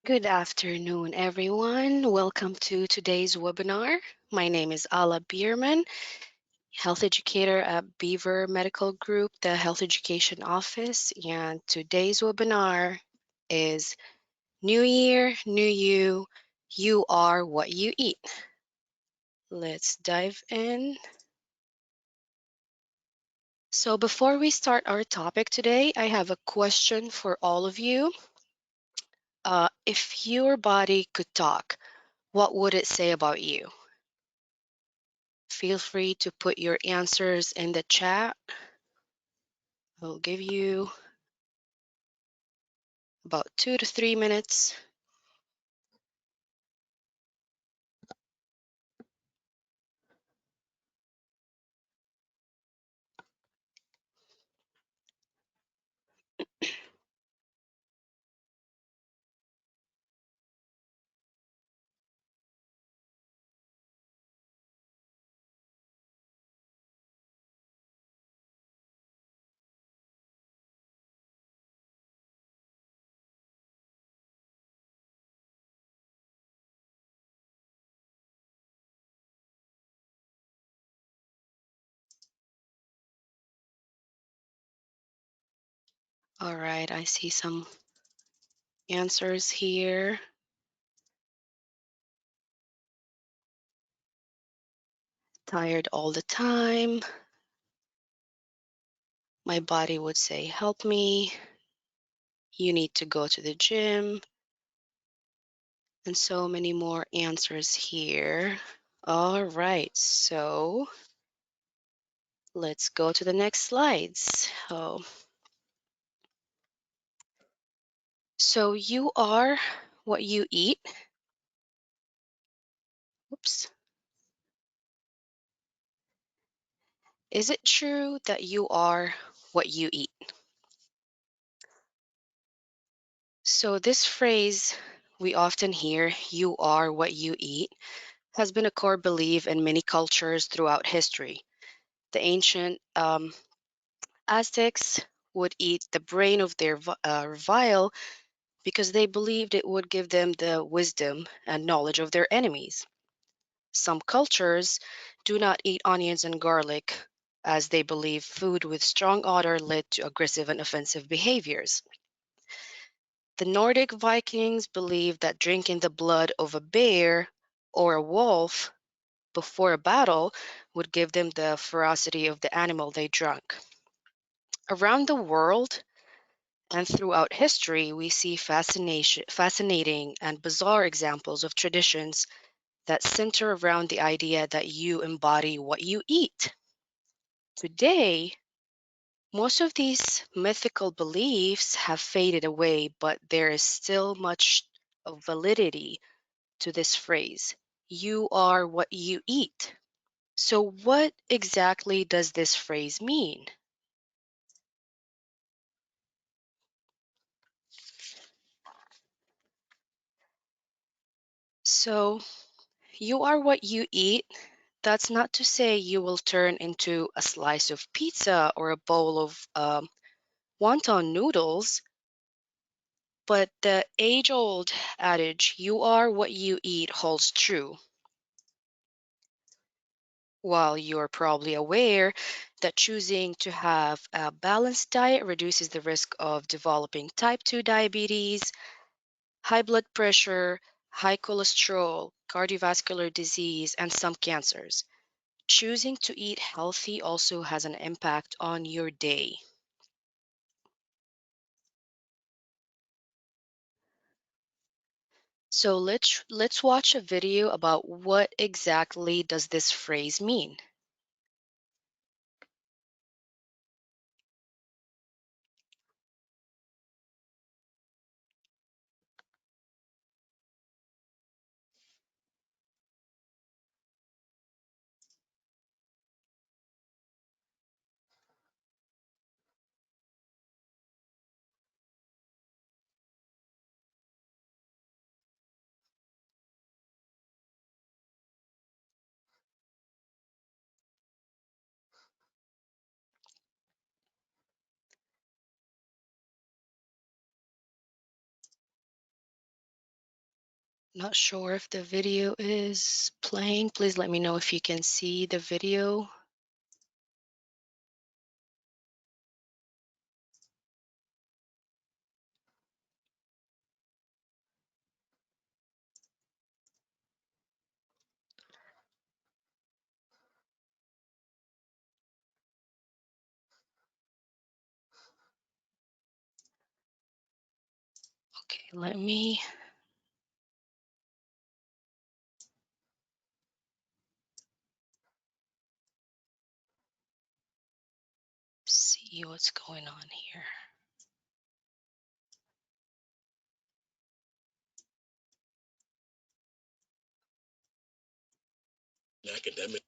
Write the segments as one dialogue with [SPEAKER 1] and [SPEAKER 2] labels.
[SPEAKER 1] Good afternoon, everyone. Welcome to today's webinar. My name is Ala Bierman, health educator at Beaver Medical Group, the Health Education Office. And today's webinar is New Year, New You, You Are What You Eat. Let's dive in. So before we start our topic today, I have a question for all of you. If your body could talk, what would it say about you? Feel free to put your answers in the chat. I'll give you about 2 to 3 minutes. All right, I see some answers here. Tired all the time. My body would say, help me. You need to go to the gym. And so many more answers here. All right, so let's go to the next slides. So you are what you eat. Oops. Is it true that you are what you eat? So this phrase we often hear, you are what you eat, has been a core belief in many cultures throughout history. The ancient Aztecs would eat the brain of their vial because they believed it would give them the wisdom and knowledge of their enemies. Some cultures do not eat onions and garlic as they believe food with strong odor led to aggressive and offensive behaviors. The Nordic Vikings believed that drinking the blood of a bear or a wolf before a battle would give them the ferocity of the animal they drank. Around the world and throughout history, we see fascinating and bizarre examples of traditions that center around the idea that you embody what you eat. Today, most of these mythical beliefs have faded away, but there is still much of validity to this phrase. You are what you eat. So, what exactly does this phrase mean? So, you are what you eat. That's not to say you will turn into a slice of pizza or a bowl of wonton noodles, but the age old adage, you are what you eat, holds true. While you're probably aware that choosing to have a balanced diet reduces the risk of developing type 2 diabetes, high blood pressure, high cholesterol, cardiovascular disease, and some cancers. Choosing to eat healthy also has an impact on your day. So let's watch a video about what exactly does this phrase mean. Not sure if the video is playing. Please let me know if you can see the video. Okay, let me see what's going on here.
[SPEAKER 2] Academic.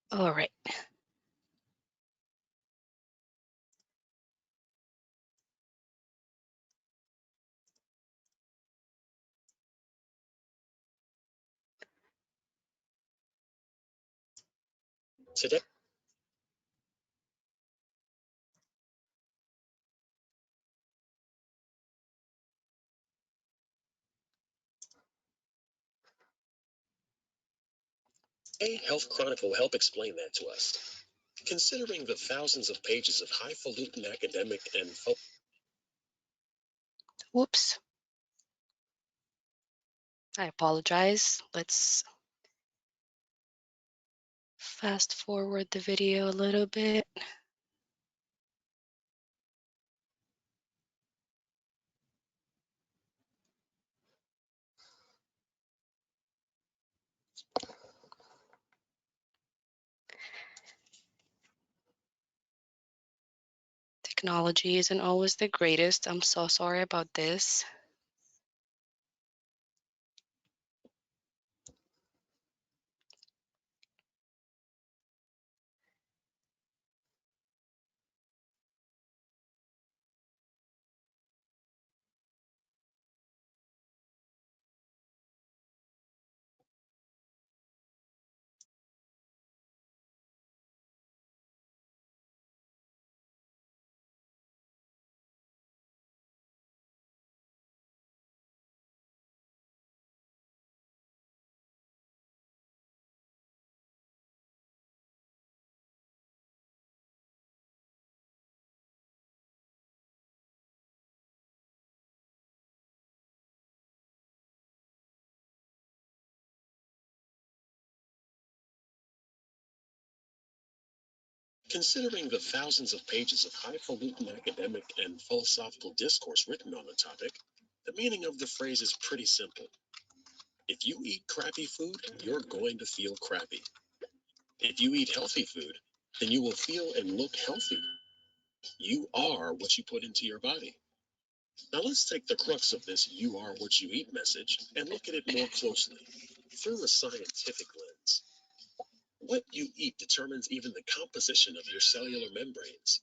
[SPEAKER 1] All right.
[SPEAKER 2] Today, Health Chronicle will help explain that to us. Considering the thousands of pages of highfalutin academic and
[SPEAKER 1] Whoops. I apologize. Let's fast forward the video a little bit. Technology isn't always the greatest. I'm so sorry about this.
[SPEAKER 2] considering the thousands of pages of highfalutin academic and philosophical discourse written on the topic, the meaning of the phrase is pretty simple. If you eat crappy food, you're going to feel crappy. If you eat healthy food, then you will feel and look healthy. You are what you put into your body. Now let's take the crux of this "you are what you eat" message and look at it more closely, through a scientific lens. What you eat determines even the composition of your cellular membranes.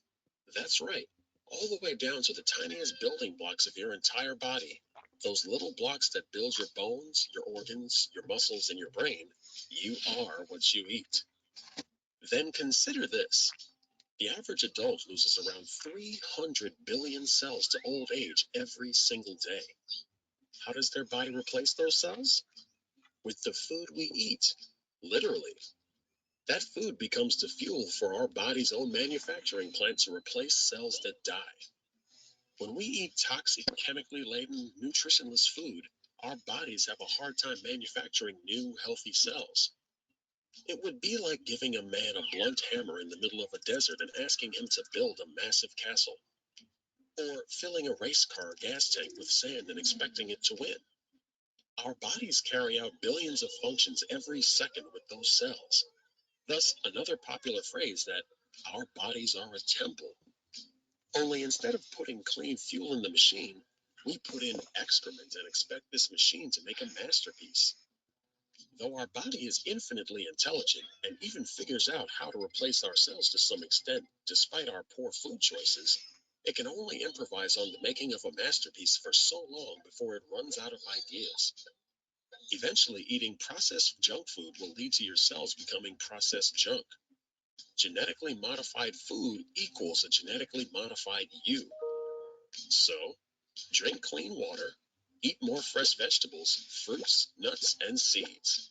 [SPEAKER 2] That's right, all the way down to the tiniest building blocks of your entire body. Those little blocks that build your bones, your organs, your muscles, and your brain. You are what you eat. Then consider this. The average adult loses around 300 billion cells to old age every single day. How does their body replace those cells? With the food we eat. Literally. That food becomes the fuel for our body's own manufacturing plant to replace cells that die. When we eat toxic, chemically laden, nutritionless food, our bodies have a hard time manufacturing new, healthy cells. It would be like giving a man a blunt hammer in the middle of a desert and asking him to build a massive castle, or filling a race car gas tank with sand and expecting it to win. Our bodies carry out billions of functions every second with those cells. Thus, another popular phrase that our bodies are a temple. Only instead of putting clean fuel in the machine, We put in excrement and expect this machine to make a masterpiece. Though our body is infinitely intelligent and even figures out how to replace our cells to some extent, despite our poor food choices, it can only improvise on the making of a masterpiece for so long before it runs out of ideas. Eventually, eating processed junk food will lead to your cells becoming processed junk. Genetically modified food equals a genetically modified you. So, drink clean water, eat more fresh vegetables, fruits, nuts, and seeds.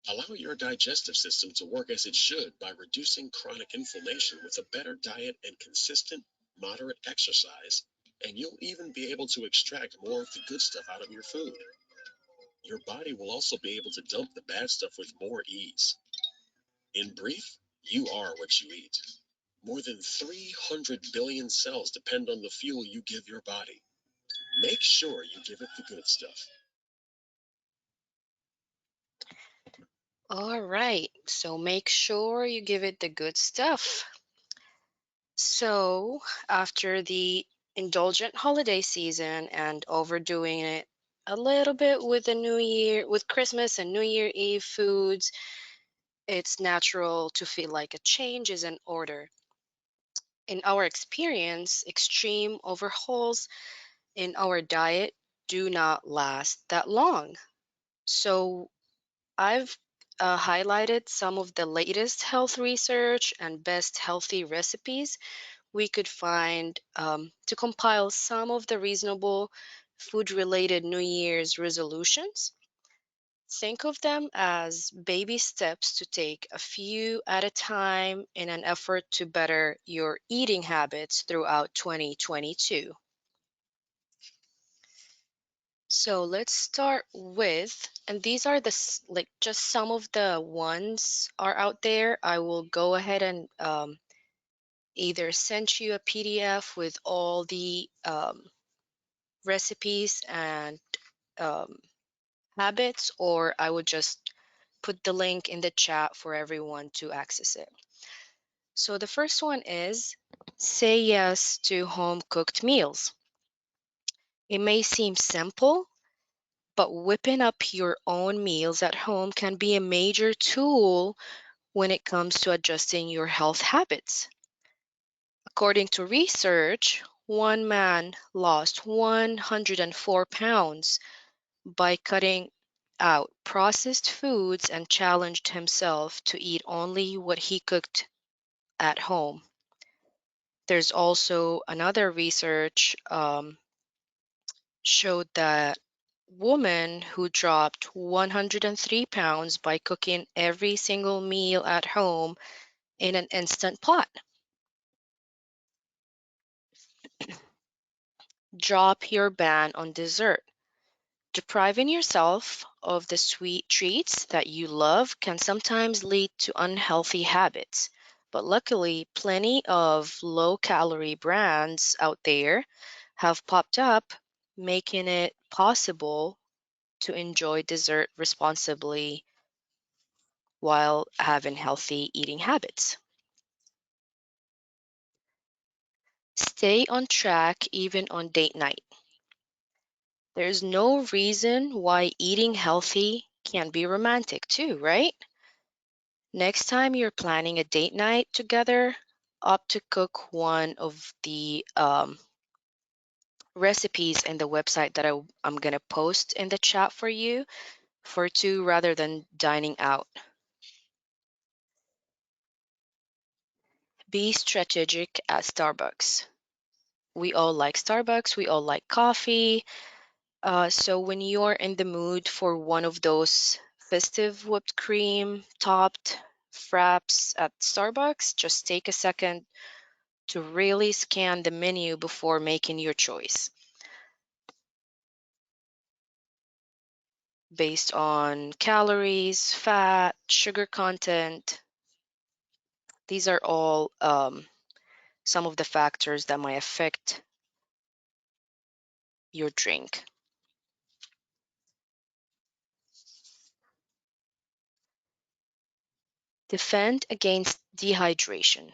[SPEAKER 2] Allow your digestive system to work as it should by reducing chronic inflammation with a better diet and consistent, moderate exercise, and you'll even be able to extract more of the good stuff out of your food. Your body will also be able to dump the bad stuff with more ease. In brief, you are what you eat. More than 300 billion cells depend on the fuel you give your body. Make sure you give it the good stuff.
[SPEAKER 1] All right, so make sure you give it the good stuff. So, after the indulgent holiday season and overdoing it a little bit with the New Year, with Christmas and New Year Eve foods, it's natural to feel like a change is in order. In our experience, extreme overhauls in our diet do not last that long. So, I've highlighted some of the latest health research and best healthy recipes we could find to compile some of the reasonable food related New Year's resolutions. Think of them as baby steps to take a few at a time in an effort to better your eating habits throughout 2022. So let's start with, and these are like just some of the ones are out there. I will go ahead and either send you a PDF with all the recipes and um, habits, or I would just put the link in the chat for everyone to access it. So the first one is say yes to home cooked meals. It may seem simple, but whipping up your own meals at home can be a major tool when it comes to adjusting your health habits. According to research, one man lost 104 pounds by cutting out processed foods and challenged himself to eat only what he cooked at home. There's also another research showed that woman who dropped 103 pounds by cooking every single meal at home in an instant pot. Drop your ban on dessert. Depriving yourself of the sweet treats that you love can sometimes lead to unhealthy habits, but luckily, plenty of low calorie brands out there have popped up, making it possible to enjoy dessert responsibly while having healthy eating habits. Stay on track even on date night. There's no reason why eating healthy can't be romantic too, right? Next time you're planning a date night together, opt to cook one of the recipes in the website that I'm going to post in the chat for you for two rather than dining out. Be strategic at Starbucks. We all like Starbucks, we all like coffee. So when you're in the mood for one of those festive whipped cream topped fraps at Starbucks, just take a second to really scan the menu before making your choice based on calories, fat, sugar content. These are all some of the factors that might affect your drink. Defend against dehydration.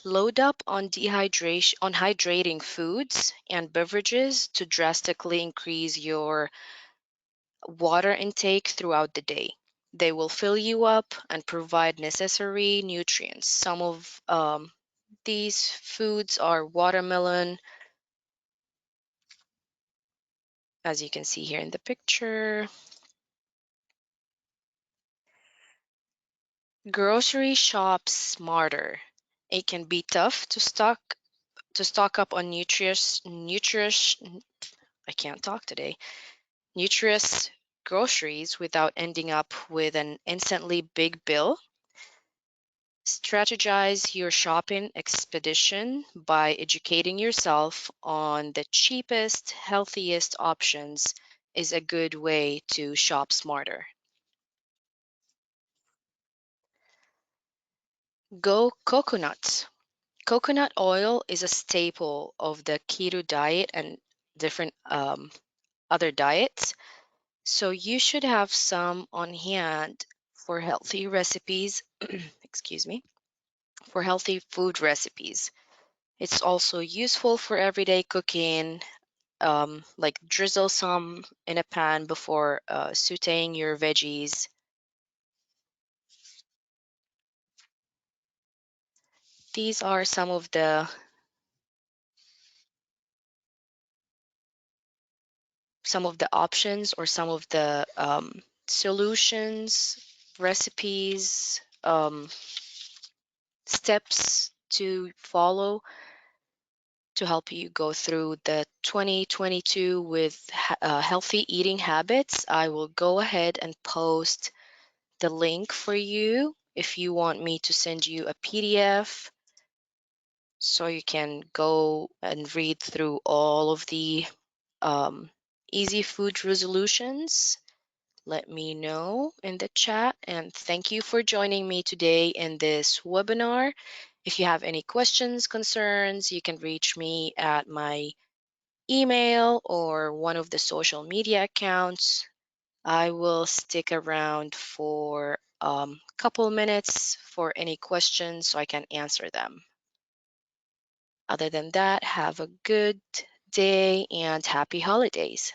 [SPEAKER 1] Load up on dehydration on hydrating foods and beverages to drastically increase your water intake throughout the day. They will fill you up and provide necessary nutrients. Some of these foods are watermelon, as you can see here in the picture. Grocery shop smarter. It can be tough to stock up on I can't talk today. Nutritious groceries without ending up with an instantly big bill. Strategize your shopping expedition by educating yourself on the cheapest, healthiest options is a good way to shop smarter. Go coconut. Coconut oil is a staple of the keto diet and different other diets. So you should have some on hand for healthy recipes, excuse me, for healthy food recipes. It's also useful for everyday cooking, like drizzle some in a pan before sauteing your veggies. These are some of the options or some of the solutions, recipes, steps to follow to help you go through the 2022 with healthy eating habits. I will go ahead and post the link for you if you want me to send you a PDF so you can go and read through all of the um, easy food resolutions. Let me know in the chat, and thank you for joining me today in this webinar. If you have any questions, concerns, you can reach me at my email or one of the social media accounts. I will stick around for a couple minutes for any questions so I can answer them. Other than that, have a good day and happy holidays.